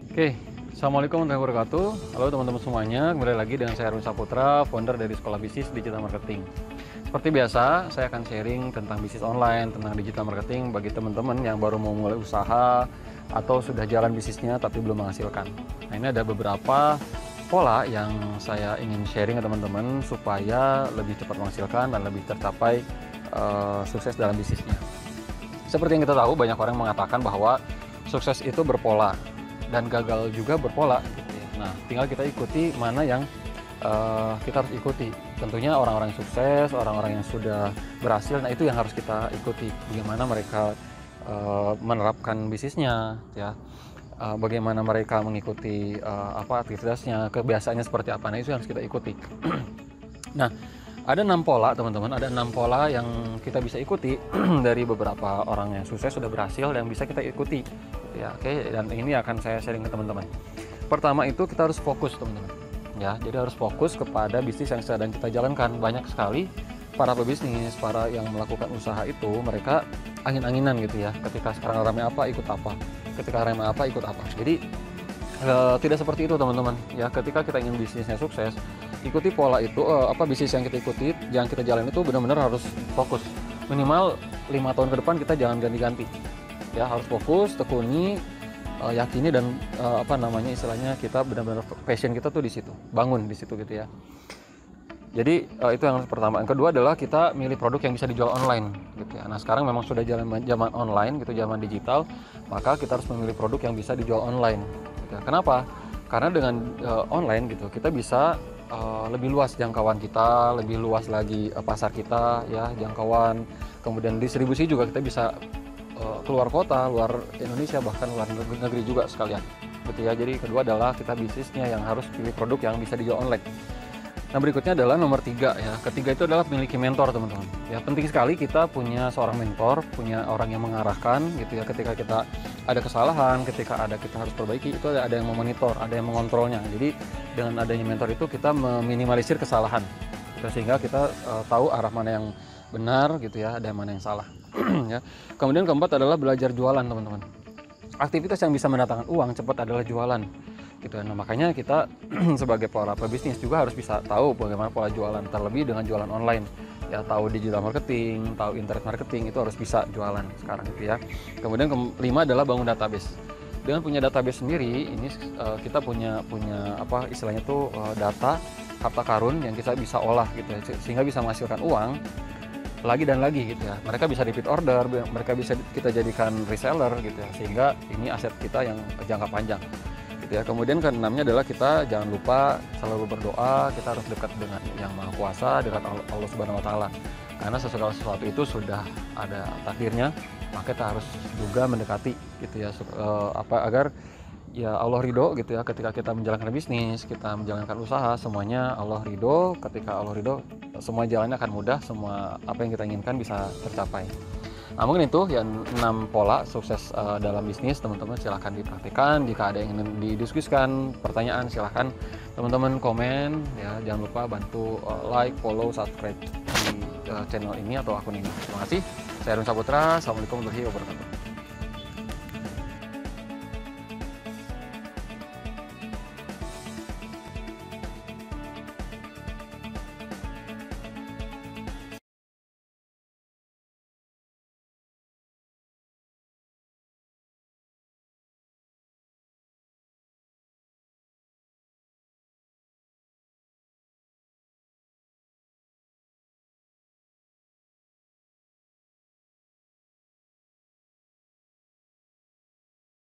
Oke, Assalamualaikum warahmatullahi wabarakatuh. Halo teman-teman semuanya, kembali lagi dengan saya Arun Saputra, founder dari Sekolah Bisnis Digital Marketing. Seperti biasa, saya akan sharing tentang bisnis online, tentang digital marketing bagi teman-teman yang baru mau mulai usaha atau sudah jalan bisnisnya tapi belum menghasilkan. Nah, ini ada beberapa pola yang saya ingin sharing ke teman-teman supaya lebih cepat menghasilkan dan lebih tercapai sukses dalam bisnisnya. Seperti yang kita tahu, banyak orang mengatakan bahwa sukses itu berpola dan gagal juga berpola gitu ya. Nah, tinggal kita ikuti mana yang kita harus ikuti. Tentunya orang-orang yang sukses, orang-orang yang sudah berhasil, nah itu yang harus kita ikuti. Bagaimana mereka menerapkan bisnisnya, ya, bagaimana mereka mengikuti aktivitasnya, kebiasaannya seperti apa. Nah, itu yang harus kita ikuti. Nah, ada 6 pola teman-teman, ada 6 pola yang kita bisa ikuti dari beberapa orang yang sukses sudah berhasil yang bisa kita ikuti gitu ya. Oke, dan ini akan saya sharing ke teman-teman. Pertama itu kita harus fokus teman-teman ya, jadi harus fokus kepada bisnis yang sedang kita jalankan. Banyak sekali para pebisnis, para yang melakukan usaha itu mereka angin-anginan gitu ya, ketika sekarang ramai apa ikut apa, ketika ramai apa ikut apa. Jadi tidak seperti itu teman-teman ya. Ketika kita ingin bisnisnya sukses, ikuti pola itu, bisnis yang kita ikuti, yang kita jalan itu benar-benar harus fokus. Minimal 5 tahun ke depan kita jangan ganti-ganti ya, harus fokus, tekuni, yakini, dan istilahnya kita benar-benar passion kita tuh di situ, bangun di situ gitu ya. Jadi itu yang pertama. Yang kedua adalah kita milih produk yang bisa dijual online gitu ya. Nah, sekarang memang sudah zaman online gitu, zaman digital, maka kita harus memilih produk yang bisa dijual online gitu ya. Kenapa? Karena dengan online gitu kita bisa lebih luas jangkauan kita, lebih luas lagi pasar kita ya, jangkauan, kemudian distribusi juga kita bisa keluar kota, luar Indonesia, bahkan luar negeri juga sekalian gitu ya. Jadi kedua adalah kita bisnisnya yang harus pilih produk yang bisa dijual online. Nah, berikutnya adalah nomor 3 ya. Ketiga itu adalah memiliki mentor teman-teman. Ya, penting sekali kita punya seorang mentor, punya orang yang mengarahkan gitu ya. Ketika kita ada kesalahan, ketika kita harus perbaiki, itu ada yang memonitor, ada yang mengontrolnya. Jadi dengan adanya mentor itu kita meminimalisir kesalahan gitu, sehingga kita tahu arah mana yang benar gitu ya, ada yang mana yang salah. Ya. Kemudian keempat adalah belajar jualan teman-teman. Aktivitas yang bisa mendatangkan uang cepat adalah jualan gitu. Nah, makanya kita sebagai para pebisnis juga harus bisa tahu bagaimana pola jualan, terlebih dengan jualan online ya, tahu digital marketing, tahu internet marketing, itu harus bisa jualan sekarang gitu ya. Kemudian kelima adalah bangun database. Dengan punya database sendiri ini kita punya istilahnya tuh data harta karun yang kita bisa olah gitu ya, sehingga bisa menghasilkan uang lagi dan lagi gitu ya. Mereka bisa repeat order, mereka bisa kita jadikan reseller gitu ya, sehingga ini aset kita yang jangka panjang gitu ya. Kemudian keenamnya adalah kita jangan lupa selalu berdoa, kita harus dekat dengan Yang Maha Kuasa, dekat Allah Subhanahu wa taala. Karena segala sesuatu itu sudah ada takdirnya, maka kita harus juga mendekati gitu ya, agar ya Allah ridho gitu ya. Ketika kita menjalankan bisnis, kita menjalankan usaha, semuanya Allah ridho. Ketika Allah ridho, semua jalannya akan mudah, semua apa yang kita inginkan bisa tercapai. Nah, mungkin itu yang 6 pola sukses dalam bisnis. Teman-teman silahkan dipraktikkan. Jika ada yang ingin didiskusikan, pertanyaan, silahkan teman-teman komen ya. Jangan lupa bantu like, follow, subscribe di channel ini atau akun ini. Terima kasih. Saya Arun Saputra. Assalamualaikum warahmatullahi wabarakatuh.